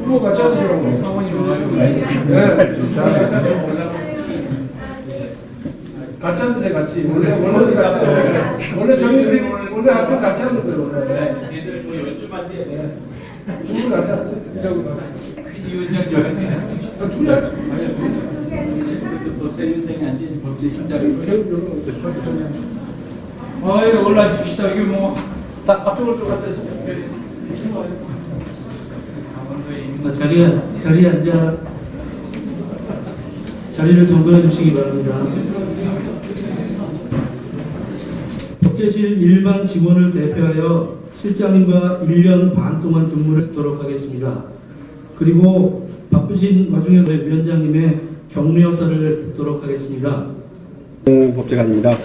또 같이 하시라고. 사원이 와가지고 네. 같이 하세요, 같이. 원래 정규생, 원래 학교 같이 하세요. 얘들 뭐 연주만 해. 둘 같이 하세요. 또 세윤생이 앉은 법제실장이. 아이 올라집시다. 이게 뭐 앞쪽으로 좀 갖다 주세요. 자리에 앉아 자리를 정돈해 주시기 바랍니다. 법제실 일반 직원을 대표하여 실장님과 1년 반 동안 근무를 하도록 하겠습니다. 그리고 바쁘신 와중에 위원장님의 격려사를 듣도록 하겠습니다. 법제관입니다.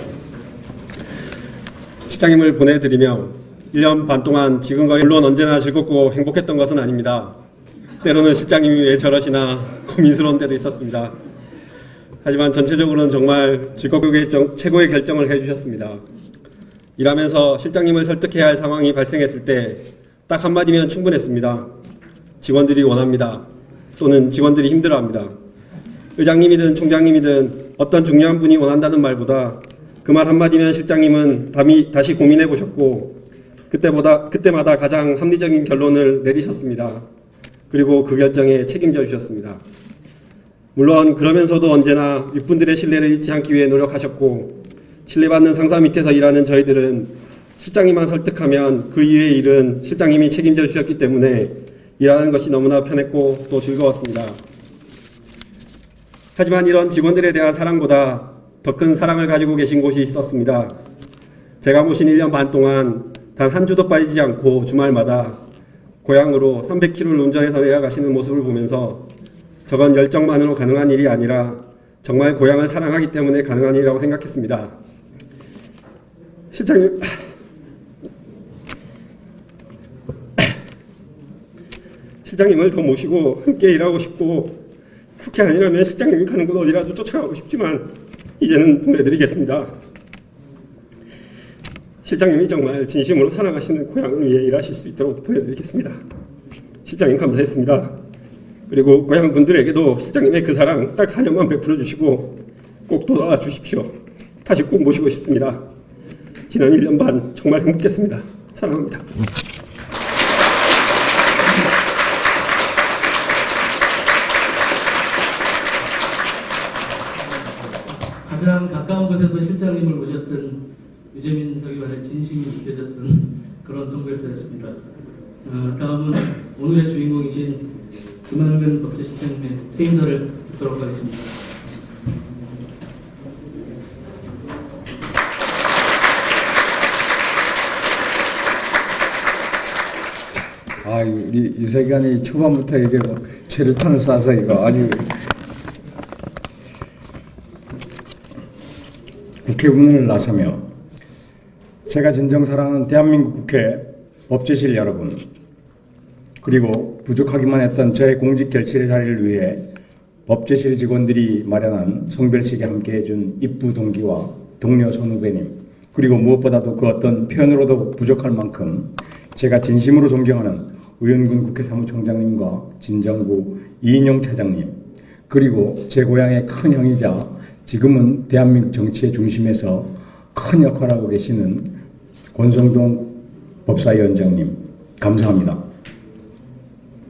실장님을 보내드리며 1년 반 동안 지금과 물론 언제나 즐겁고 행복했던 것은 아닙니다. 때로는 실장님이 왜 저러시나 고민스러운 때도 있었습니다. 하지만 전체적으로는 정말 즐겁고 최고의 결정을 해주셨습니다. 일하면서 실장님을 설득해야 할 상황이 발생했을 때 딱 한마디면 충분했습니다. 직원들이 원합니다. 또는 직원들이 힘들어합니다. 의장님이든 총장님이든 어떤 중요한 분이 원한다는 말보다 그 말 한마디면 실장님은 다시 고민해 보셨고 그때마다 가장 합리적인 결론을 내리셨습니다. 그리고 그 결정에 책임져 주셨습니다. 물론 그러면서도 언제나 윗분들의 신뢰를 잃지 않기 위해 노력하셨고 신뢰받는 상사 밑에서 일하는 저희들은 실장님만 설득하면 그 이외의 일은 실장님이 책임져 주셨기 때문에 일하는 것이 너무나 편했고 또 즐거웠습니다. 하지만 이런 직원들에 대한 사랑보다 더 큰 사랑을 가지고 계신 곳이 있었습니다. 제가 모신 1년 반 동안 단 한 주도 빠지지 않고 주말마다 고향으로 300km를 운전해서 내려가시는 모습을 보면서 저건 열정만으로 가능한 일이 아니라 정말 고향을 사랑하기 때문에 가능한 일이라고 생각했습니다. 실장님을 더 모시고 함께 일하고 싶고 그렇게 아니라면 실장님이 가는 곳 어디라도 쫓아가고 싶지만 이제는 보내드리겠습니다. 실장님이 정말 진심으로 사랑하시는 고향을 위해 일하실 수 있도록 보내드리겠습니다. 실장님 감사했습니다. 그리고 고향 분들에게도 실장님의 그 사랑 딱 4년만 베풀어 주시고 꼭 돌아와 주십시오. 다시 꼭 모시고 싶습니다. 지난 1년 반 정말 행복했습니다. 사랑합니다. 가장 가까운 곳에서 실장님을 모셨던 유재민 서기관의 진심이 느껴졌던 그런 선거였습니다. 다음은 오늘의 주인공이신 김한근 법제실장님의 퇴임사를 듣도록 하겠습니다. 우리 유서기관이 초반부터 이게 최루탄을 쏴서 이거 아주 국회 문을 나서며 제가 진정 사랑하는 대한민국 국회 법제실 여러분 그리고 부족하기만 했던 저의 공직 결실의 자리를 위해 법제실 직원들이 마련한 송별식에 함께해준 입부 동기와 동료 선후배님 그리고 무엇보다도 그 어떤 표현으로도 부족할 만큼 제가 진심으로 존경하는 우윤근 국회 사무총장님과 진정구 이인용 차장님 그리고 제 고향의 큰 형이자 지금은 대한민국 정치의 중심에서 큰 역할을 하고 계시는 권성동 법사위원장님 감사합니다.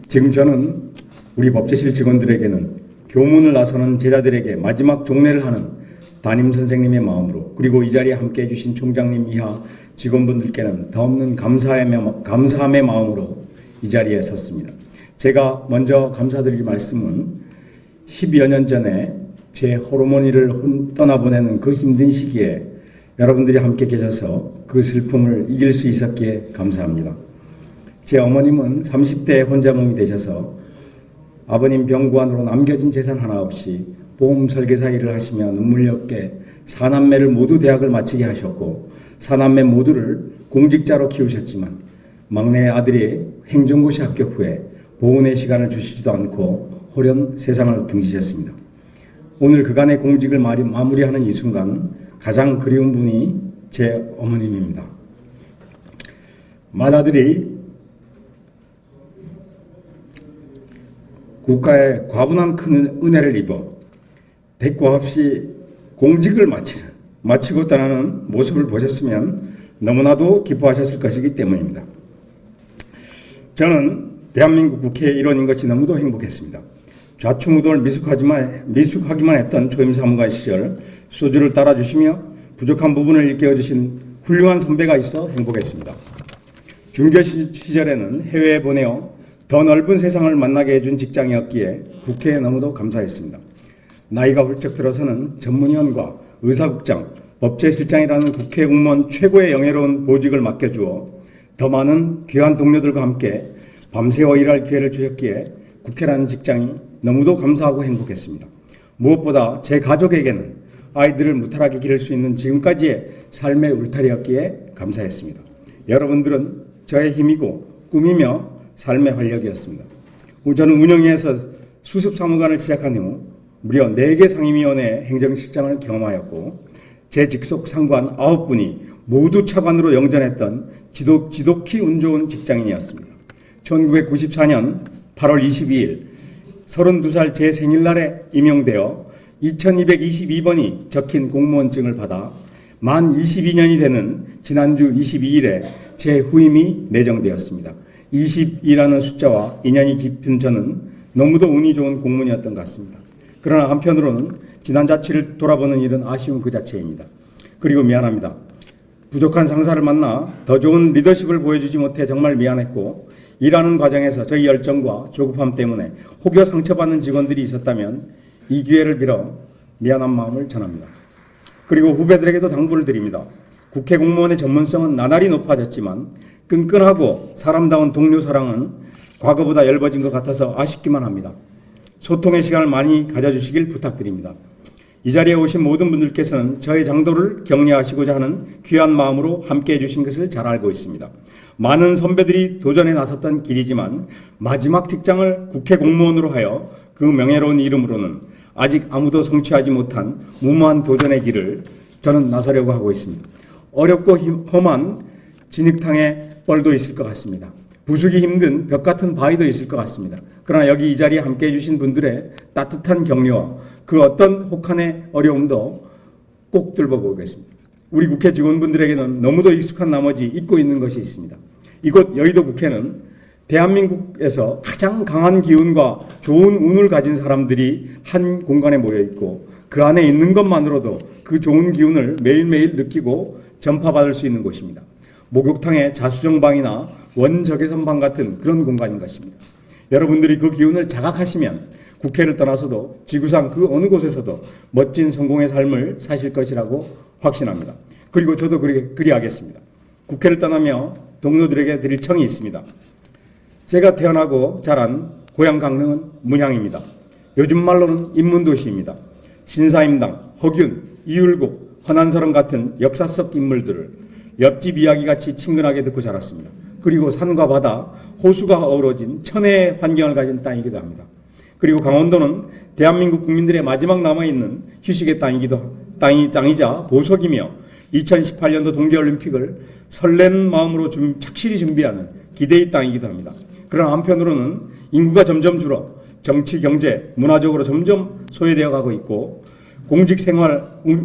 지금 저는 우리 법제실 직원들에게는 교문을 나서는 제자들에게 마지막 종례를 하는 담임선생님의 마음으로 그리고 이 자리에 함께해 주신 총장님 이하 직원분들께는 더없는 감사함의 마음으로 이 자리에 섰습니다. 제가 먼저 감사드릴 말씀은 10여 년 전에 제 호르몬이를 떠나보내는 그 힘든 시기에 여러분들이 함께 계셔서 그 슬픔을 이길 수 있었기에 감사합니다. 제 어머님은 30대에 혼자몸이 되셔서 아버님 병구안으로 남겨진 재산 하나 없이 보험 설계사 일을 하시며 눈물겹게 4남매를 모두 대학을 마치게 하셨고 4남매 모두를 공직자로 키우셨지만 막내 아들이 행정고시 합격 후에 보훈의 시간을 주시지도 않고 홀연 세상을 등지셨습니다. 오늘 그간의 공직을 마무리하는 이 순간 가장 그리운 분이 제 어머님입니다. 맏아들이 국가의 과분한 큰 은혜를 입어 대가 없이 공직을 마치고 떠나는 모습을 보셨으면 너무나도 기뻐하셨을 것이기 때문입니다. 저는 대한민국 국회 일원인 것이 너무도 행복했습니다. 좌충우돌 미숙하기만 했던 초임 사무관 시절 소주를 따라주시며 부족한 부분을 일깨워주신 훌륭한 선배가 있어 행복했습니다. 중교 시절에는 해외에 보내어 더 넓은 세상을 만나게 해준 직장이었기에 국회에 너무도 감사했습니다. 나이가 훌쩍 들어서는 전문위원과 의사국장, 법제실장이라는 국회 공무원 최고의 영예로운 보직을 맡겨주어 더 많은 귀한 동료들과 함께 밤새워 일할 기회를 주셨기에 국회라는 직장이 너무도 감사하고 행복했습니다. 무엇보다 제 가족에게는 아이들을 무탈하게 기를 수 있는 지금까지의 삶의 울타리였기에 감사했습니다. 여러분들은 저의 힘이고 꿈이며 삶의 활력이었습니다. 저는 운영위에서 수습사무관을 시작한 후 무려 4개 상임위원회 행정실장을 경험하였고 제 직속 상관 9분이 모두 차관으로 영전했던 지독히 운 좋은 직장인이었습니다. 1994년 8월 22일 32살 제 생일날에 임용되어 2222번이 적힌 공무원증을 받아 만 22년이 되는 지난주 22일에 제 후임이 내정되었습니다. 22라는 숫자와 인연이 깊은 저는 너무도 운이 좋은 공무원이었던 것 같습니다. 그러나 한편으로는 지난 자취를 돌아보는 일은 아쉬운 그 자체입니다. 그리고 미안합니다. 부족한 상사를 만나 더 좋은 리더십을 보여주지 못해 정말 미안했고 일하는 과정에서 저희 열정과 조급함 때문에 혹여 상처받는 직원들이 있었다면 이 기회를 빌어 미안한 마음을 전합니다. 그리고 후배들에게도 당부를 드립니다. 국회 공무원의 전문성은 나날이 높아졌지만 끈끈하고 사람다운 동료 사랑은 과거보다 엷어진 것 같아서 아쉽기만 합니다. 소통의 시간을 많이 가져주시길 부탁드립니다. 이 자리에 오신 모든 분들께서는 저의 장도를 격려하시고자 하는 귀한 마음으로 함께해 주신 것을 잘 알고 있습니다. 많은 선배들이 도전에 나섰던 길이지만 마지막 직장을 국회 공무원으로 하여 그 명예로운 이름으로는 아직 아무도 성취하지 못한 무모한 도전의 길을 저는 나서려고 하고 있습니다. 어렵고 험한 진흙탕에 뻘도 있을 것 같습니다. 부수기 힘든 벽 같은 바위도 있을 것 같습니다. 그러나 여기 이 자리에 함께해 주신 분들의 따뜻한 격려와 그 어떤 혹한의 어려움도 꼭 뚫어보겠습니다. 우리 국회 직원분들에게는 너무도 익숙한 나머지 잊고 있는 것이 있습니다. 이곳 여의도 국회는 대한민국에서 가장 강한 기운과 좋은 운을 가진 사람들이 한 공간에 모여 있고 그 안에 있는 것만으로도 그 좋은 기운을 매일매일 느끼고 전파받을 수 있는 곳입니다. 목욕탕의 자수정방이나 원적외선방 같은 그런 공간인 것입니다. 여러분들이 그 기운을 자각하시면 국회를 떠나서도 지구상 그 어느 곳에서도 멋진 성공의 삶을 사실 것이라고 확신합니다. 그리고 저도 그리하겠습니다. 국회를 떠나며 동료들에게 드릴 청이 있습니다. 제가 태어나고 자란 고향 강릉은 문양입니다. 요즘 말로는 인문도시입니다. 신사임당, 허균, 이율곡, 허난설원 같은 역사 속 인물들을 옆집 이야기같이 친근하게 듣고 자랐습니다. 그리고 산과 바다, 호수가 어우러진 천혜의 환경을 가진 땅이기도 합니다. 그리고 강원도는 대한민국 국민들의 마지막 남아있는 휴식의 땅이자 보석이며 2018년도 동계올림픽을 설레는 마음으로 착실히 준비하는 기대의 땅이기도 합니다. 그러나 한편으로는 인구가 점점 줄어 정치, 경제, 문화적으로 점점 소외되어 가고 있고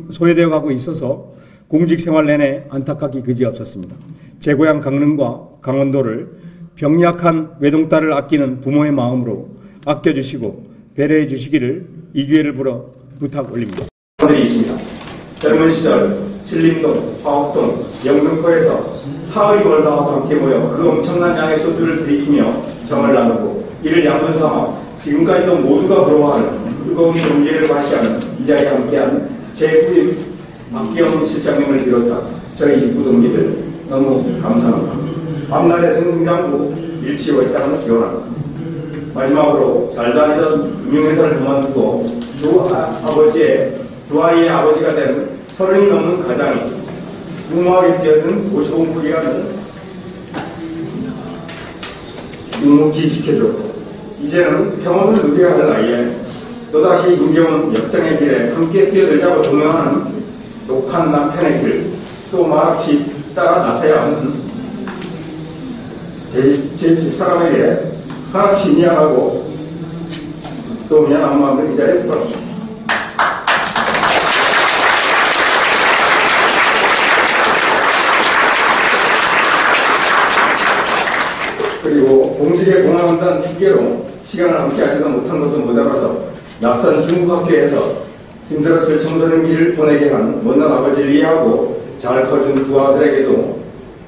소외되어 가고 있어서 공직생활 내내 안타깝기 그지없었습니다. 제 고향 강릉과 강원도를 병약한 외동딸을 아끼는 부모의 마음으로 아껴주시고 배려해 주시기를 이 기회를 불어 부탁 올립니다. 들이 있습니다. 젊은 시절 신림동, 화곡동, 영등포에서 사흘이 벌다와 함께 모여 그 엄청난 양의 소주를 들이키며 정을 나누고 이를 양분 삼아 지금까지도 모두가 부러워하는 뜨거운 경제를 과시하는 이 자리에 함께한 제 후임 박기영 실장님을 비롯한 저희 입부 동기들 너무 감사합니다. 앞날의 승승장구 일치월장을 기원합니다. 마지막으로 잘 다니던 금융회사를 그만두고 두 아이의 아버지가 된 30이 넘는 가장이 무모하게 뛰어든 50원국이라는 묵묵히 지켜줬고 이제는 평온을 누려야 할 나이에 또다시 임경은 역정의 길에 함께 뛰어들자고 조명하는 독한 남편의 길 또 말없이 따라 나서야 하는 제 집사람에게 한없이 미안하고 또 미안한 마음을 이 자리에서 바랍니다. 그리고 공직에 봉헌한다는 핑계로 시간을 함께 하지도 못한 것도 모자라서 낯선 중국 학교에서 힘들었을 청소년기를 보내게 한 못난 아버지를 이해하고 잘 커준 두 아들에게도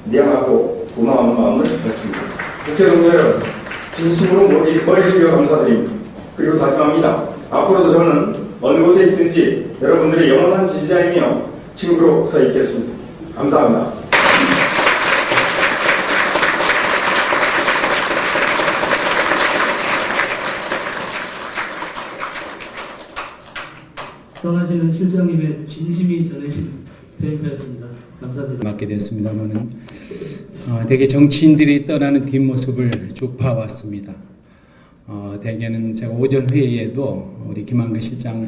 미안하고 고마운 마음을 밝힙니다. 국회의원 여러분, 진심으로 머리 숙여 감사드립니다. 그리고 다짐합니다. 앞으로도 저는 어느 곳에 있든지 여러분들의 영원한 지지자이며 친구로 서 있겠습니다. 감사합니다. 떠나시는 실장님의 진심이 전해진 퇴임사였습니다. 감사합니다. 맡게 됐습니다만은 대개 정치인들이 떠나는 뒷모습을 쭉 봐왔습니다. 대개는 제가 오전 회의에도 우리 김한근 실장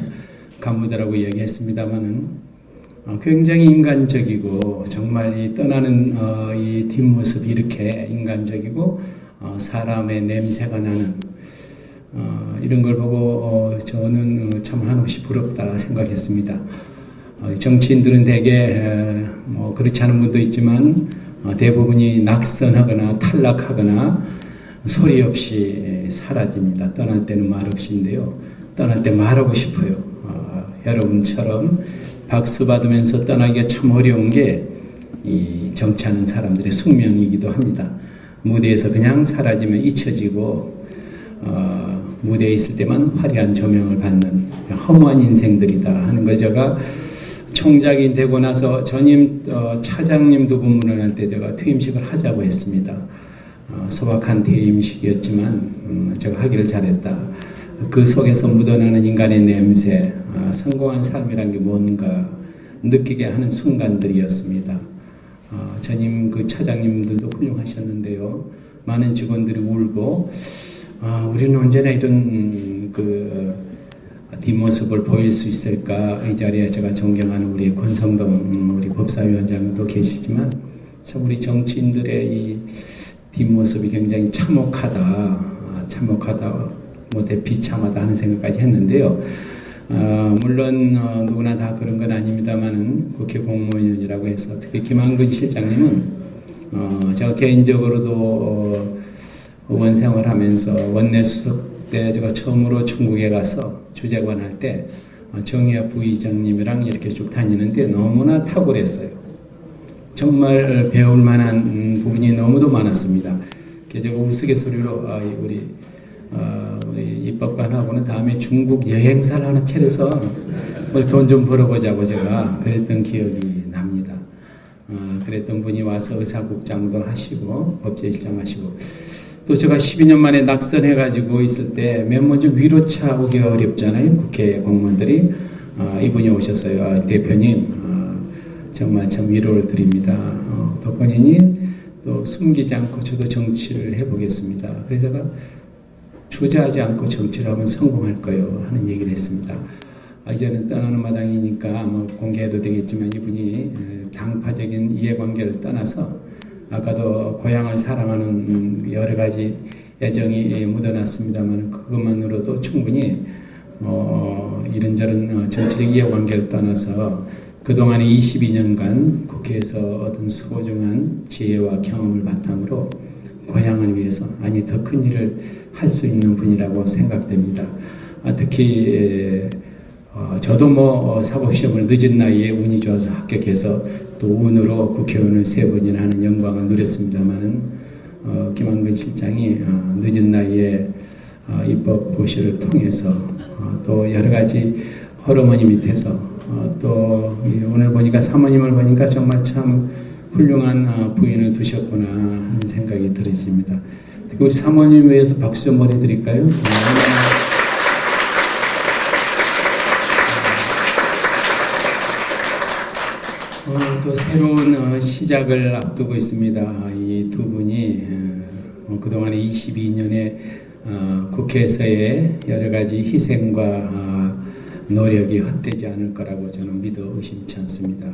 간부들하고 얘기했습니다만은 굉장히 인간적이고 정말 이 떠나는 이 뒷모습이 이렇게 인간적이고 사람의 냄새가 나는 이런 걸 보고 저는 참 한없이 부럽다 생각했습니다. 정치인들은 대개 뭐 그렇지 않은 분도 있지만 대부분이 낙선하거나 탈락하거나 소리 없이 사라집니다. 떠날 때는 말 없이인데요. 떠날 때 말하고 싶어요. 여러분처럼 박수 받으면서 떠나기가 참 어려운 게 이 정치하는 사람들의 숙명이기도 합니다. 무대에서 그냥 사라지면 잊혀지고 무대에 있을 때만 화려한 조명을 받는 허무한 인생들이다 하는 거 제가 총장이 되고 나서 전임 차장님 두 분 물러날 때 제가 퇴임식을 하자고 했습니다. 소박한 퇴임식이었지만 제가 하기를 잘했다. 그 속에서 묻어나는 인간의 냄새, 성공한 삶이란 게 뭔가 느끼게 하는 순간들이었습니다. 전임 그 차장님들도 훌륭하셨는데요. 많은 직원들이 울고 우리는 언제나 이런 그 뒷모습을 보일 수 있을까. 이 자리에 제가 존경하는 우리 권성동 우리 법사위원장도 계시지만 참 우리 정치인들의 이 뒷모습이 굉장히 참혹하다 못해 비참하다 하는 생각까지 했는데요. 물론 누구나 다 그런 건 아닙니다만은 국회 공무원이라고 해서 특히 김한근 실장님은 제가 개인적으로도 의원 생활하면서 원내수석 때 제가 처음으로 중국에 가서 주재관 할 때 정의화 부의장님이랑 이렇게 쭉 다니는데 너무나 탁월했어요. 정말 배울 만한 부분이 너무도 많았습니다. 제가 우스갯소리로 우리 입법관하고는 다음에 중국 여행사를 하나 차려서 돈 좀 벌어보자고 제가 그랬던 기억이 납니다. 그랬던 분이 와서 의사국장도 하시고 법제실장 하시고 또 제가 12년 만에 낙선해가지고 있을 때 맨 먼저 위로차 오기 어렵잖아요. 국회 공무원들이. 이분이 오셨어요. 대표님 정말 참 위로를 드립니다. 또 본인이 또 숨기지 않고 저도 정치를 해보겠습니다. 그래서 제가 주저하지 않고 정치를 하면 성공할 거예요 하는 얘기를 했습니다. 이제는 떠나는 마당이니까 뭐 공개해도 되겠지만 이분이 당파적인 이해관계를 떠나서 아까도 고향을 사랑하는 여러 가지 애정이 묻어났습니다만 그것만으로도 충분히 이런저런 정치적 이해관계를 떠나서 그동안의 22년간 국회에서 얻은 소중한 지혜와 경험을 바탕으로 고향을 위해서 아니 더 큰 일을 할 수 있는 분이라고 생각됩니다. 특히 저도 뭐 사법시험을 늦은 나이에 운이 좋아서 합격해서 또 운으로 국회의원을 3번이나 하는 영광을 누렸습니다만은 김한근 실장이 늦은 나이에 입법고시를 통해서 또 여러 가지 허러머니 밑에서 또 오늘 보니까 사모님을 보니까 정말 참 훌륭한 부인을 두셨구나 하는 생각이 들어집니다. 특히 우리 사모님 위해서 박수 좀 보내드릴까요? 또 새로운 시작을 앞두고 있습니다. 이 두 분이 그동안의 22년의 국회에서의 여러 가지 희생과 노력이 헛되지 않을 거라고 저는 믿어 의심치 않습니다.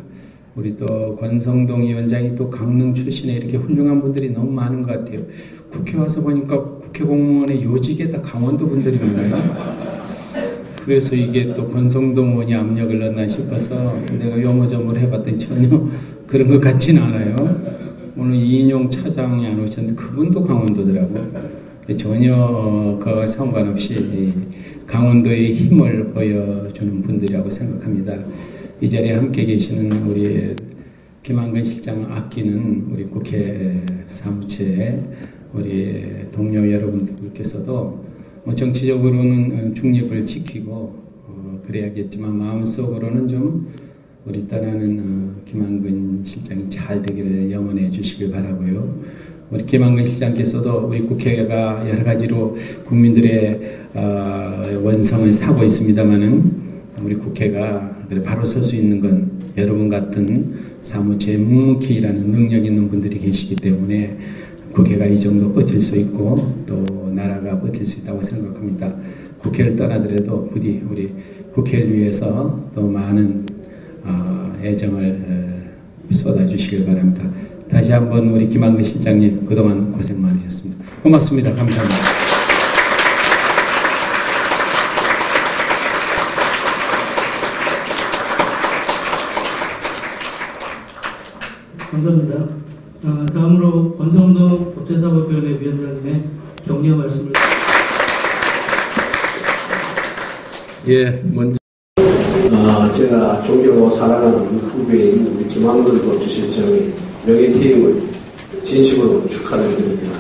우리 또 권성동 위원장이 또 강릉 출신에 이렇게 훌륭한 분들이 너무 많은 것 같아요. 국회 와서 보니까 국회 공무원의 요직에 다 강원도 분들이 많아요. 그래서 이게 또 권성동 의원이 압력을 넣나 싶어서 내가 요모조모를 해봤더니 전혀 그런 것 같지는 않아요. 오늘 이인용 차장이 안 오셨는데 그분도 강원도더라고요. 전혀 그와 상관없이 강원도의 힘을 보여주는 분들이라고 생각합니다. 이 자리에 함께 계시는 우리 김한근 실장을 아끼는 우리 국회 사무처의 우리 동료 여러분들께서도 정치적으로는 중립을 지키고 그래야겠지만 마음속으로는 좀 우리 딸하는 김한근 실장이 잘 되기를 영원해 주시길 바라고요. 우리 김한근 실장께서도 우리 국회가 여러 가지로 국민들의 원성을 사고 있습니다만은 우리 국회가 바로 설 수 있는 건 여러분 같은 사무처에 묵묵히 일하는 능력 있는 분들이 계시기 때문에 국회가 이 정도 버틸 수 있고 또 나라가 버틸 수 있다고 생각합니다. 국회를 떠나더라도 부디 우리 국회를 위해서 또 많은 애정을 쏟아주시길 바랍니다. 다시 한번 우리 김한근 실장님 그동안 고생 많으셨습니다. 고맙습니다. 감사합니다. 감사합니다. 다음으로 권성동 법제사법위원회 위원장님의 격려 말씀을. 예, 먼저 제가 존경하고 사랑하는 후배인 우리 김한근 법제실장의 명예퇴임을 진심으로 축하를 드립니다.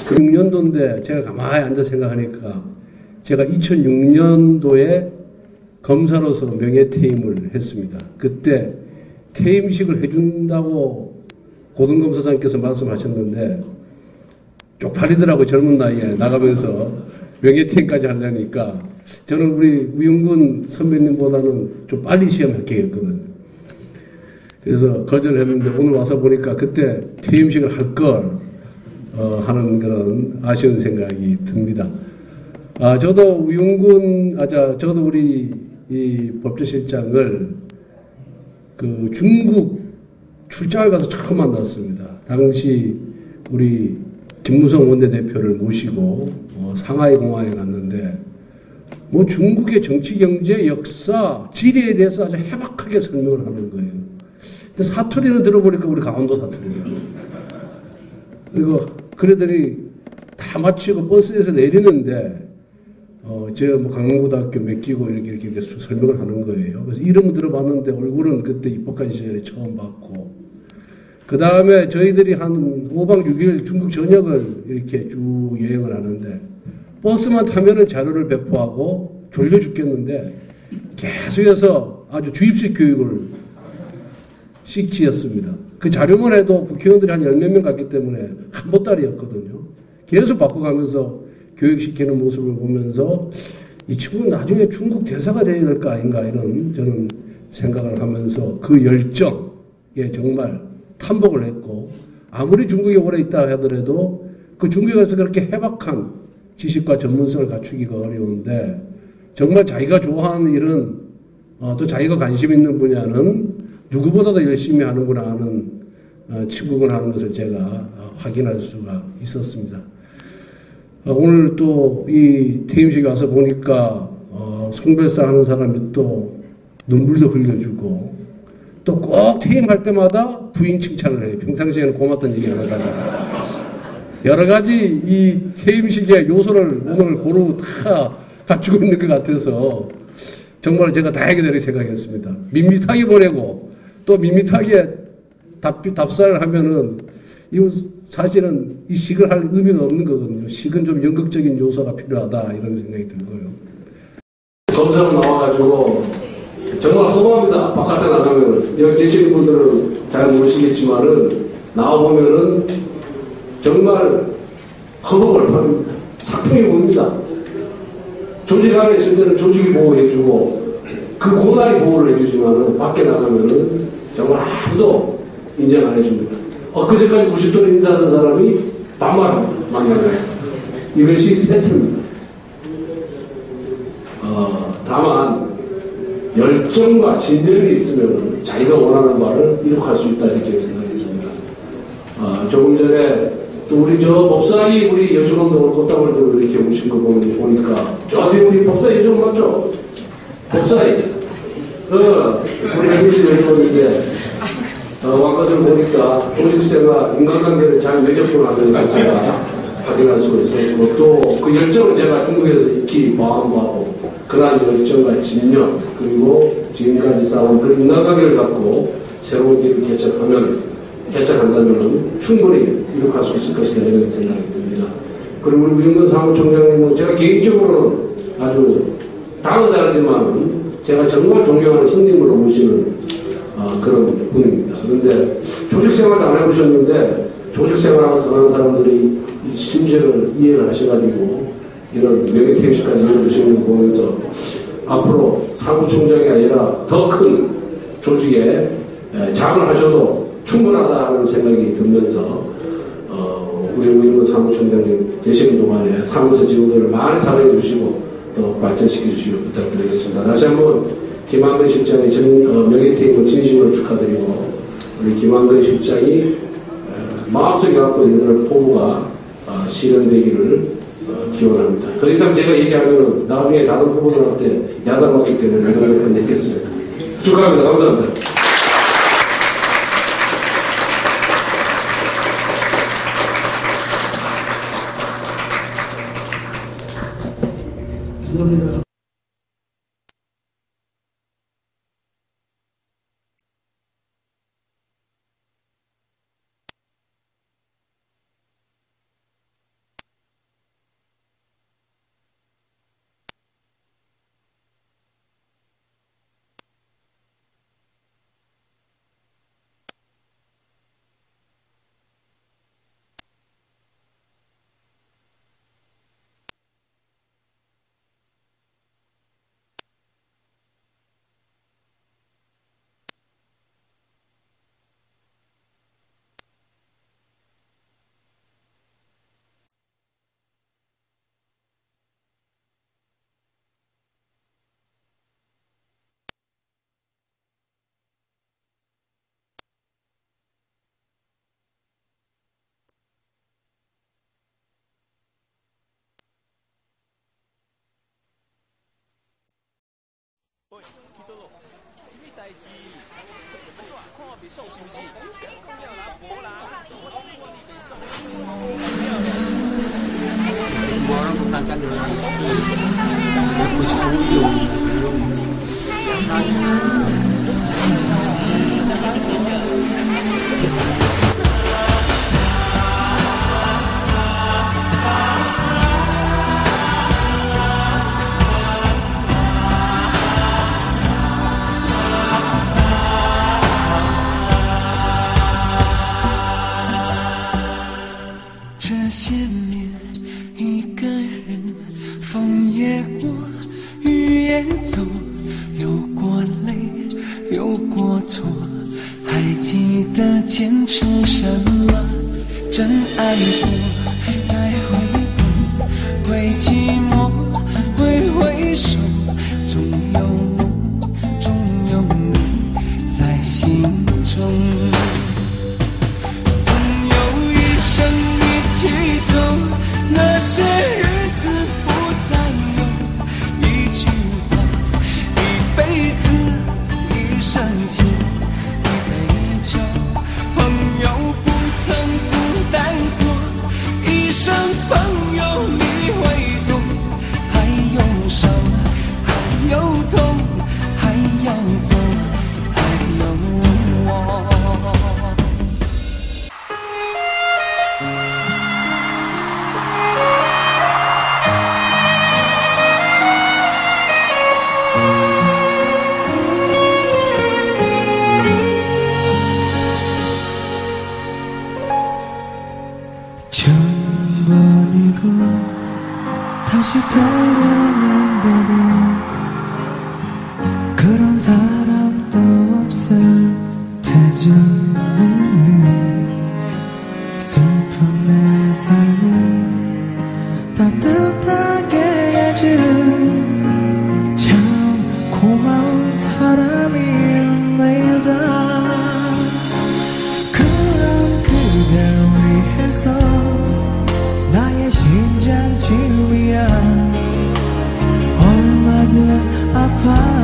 6년도인데 제가 가만히 앉아 생각하니까 제가 2006년도에 검사로서 명예퇴임을 했습니다. 그때 퇴임식을 해준다고 고등검사장께서 말씀하셨는데 쪽팔리더라고. 젊은 나이에 나가면서 명예퇴임까지 하려니까 저는 우리 우영근 선배님보다는 좀 빨리 시험할 계획했거든요. 그래서 거절했는데 오늘 와서 보니까 그때 퇴임식을 할 걸 하는 그런 아쉬운 생각이 듭니다. 저도 저도 우리 이 법제실장을 그 중국 출장을 가서 처음 만났습니다. 당시 우리 김무성 원내대표를 모시고 상하이 공항에 갔는데 뭐 중국의 정치, 경제, 역사, 지리에 대해서 아주 해박하게 설명을 하는 거예요. 근데 사투리는 들어보니까 우리 강원도 사투리예요. 그리고 그러더니 다 마치고 버스에서 내리는데 제가 뭐 강릉고등학교 몇 기고 이렇게 설명을 하는 거예요. 그래서 이름은 들어봤는데 얼굴은 그때 입학한 시절에 처음 봤고, 그 다음에 저희들이 한 5박 6일 중국 전역을 이렇게 쭉 여행을 하는데 버스만 타면은 자료를 배포하고 졸려 죽겠는데 계속해서 아주 주입식 교육을 씩지었습니다. 그 자료만 해도 국회의원들이 한 10몇 명 갔기 때문에 한 보따리였거든요. 계속 바꿔가면서 교육시키는 모습을 보면서 이 친구는 나중에 중국 대사가 되어야 될 거 아닌가 이런 저는 생각을 하면서 그 열정에 정말 탐복을 했고, 아무리 중국에 오래 있다 하더라도 그 중국에서 그렇게 해박한 지식과 전문성을 갖추기가 어려운데 정말 자기가 좋아하는 일은 또 자기가 관심 있는 분야는 누구보다도 열심히 하는구나 하는 친구군 하는 것을 제가 확인할 수가 있었습니다. 오늘 또 이 퇴임식에 와서 보니까 송별사 하는 사람이 또 눈물도 흘려주고 또 꼭 퇴임할 때마다 부인 칭찬을 해요. 평상시에는 고맙다는 얘기 안 하다가 여러 가지 이 퇴임식의 요소를 오늘 고루 다 갖추고 있는 것 같아서 정말 제가 다행히 되게 생각했습니다. 밋밋하게 보내고 또 밋밋하게 답사를 하면은 이거 사실은 이 식을 할 의미가 없는 거거든요. 식은 좀 연극적인 요소가 필요하다 이런 생각이 들고요. 검사로 나와가지고 정말 허무합니다. 바깥에 나가면 여기 계시는 분들은 잘 모르시겠지만은 나와보면은 정말 허무를 받습니다. 작품이 뭡니다. 조직 안에 있을 때는 조직이 보호해주고 그 고달이 보호를 해주지만은 밖에 나가면은 정말 아무도 인정 안 해줍니다. 엊그제까지 90도로 인사하는 사람이 반말합니다. 만나면 이것이 세트입니다. 다만 열정과 진정이 있으면 자기가 원하는 바를 이룩할 수 있다 이렇게 생각이 듭니다. 조금 전에 또 우리 저 법사위 우리 여주감독을 꽃다발 들고 이렇게 오신 거 보니까 저 뒤에 우리 법사위 좀 맞죠? 법사위 우리 행실 여주감인데 와것을 보니까 조직생활 인간관계를 잘 매접하는 걸 제가 확인할 수가 있었고 또 그 열정을 제가 중국에서 익히 마음하고 그러한 열정과 집념 그리고 지금까지 쌓아온 그 인간관계를 갖고 새로운 길을 개척한다면 충분히 이룩할 수 있을 것이다 이런 생각이 듭니다. 그리고 우리 우영근 사무총장님은 제가 개인적으로는 아주 다른 다르지만 제가 정말 존경하는 형님으로 모시는 그런 분입니다. 그런데 조직생활도 안 해보셨는데 조직생활하고 들어가는 사람들이 이 심정을 이해를 하셔가지고 이런 명예퇴임식까지 이루어지시는 걸 보면서 앞으로 사무총장이 아니라 더 큰 조직에 장을 하셔도 충분하다는 생각이 들면서 우리 우영근 사무총장님 되시는 동안에 사무처 직원들을 많이 사랑해 주시고 또 발전시켜 주시길 부탁드리겠습니다. 다시 한번 김한근 실장의 명예퇴임을 진심으로 축하드리고 우리 김한근 실장이 마음속에 갖고 있는 포부가 실현되기를 기원합니다. 더 이상 제가 얘기하면 나중에 다른 후보들한테 야단맞기 때문에 이런 걸 끝내겠습니다. 축하합니다. 감사합니다. 감사합니다. 다시 태어난데도 그런 사람도 없을 테지. 슬픈 내 삶을 따뜻하게 해주는 참 고마운 사람입니다. 그런 그댈 위해서 바람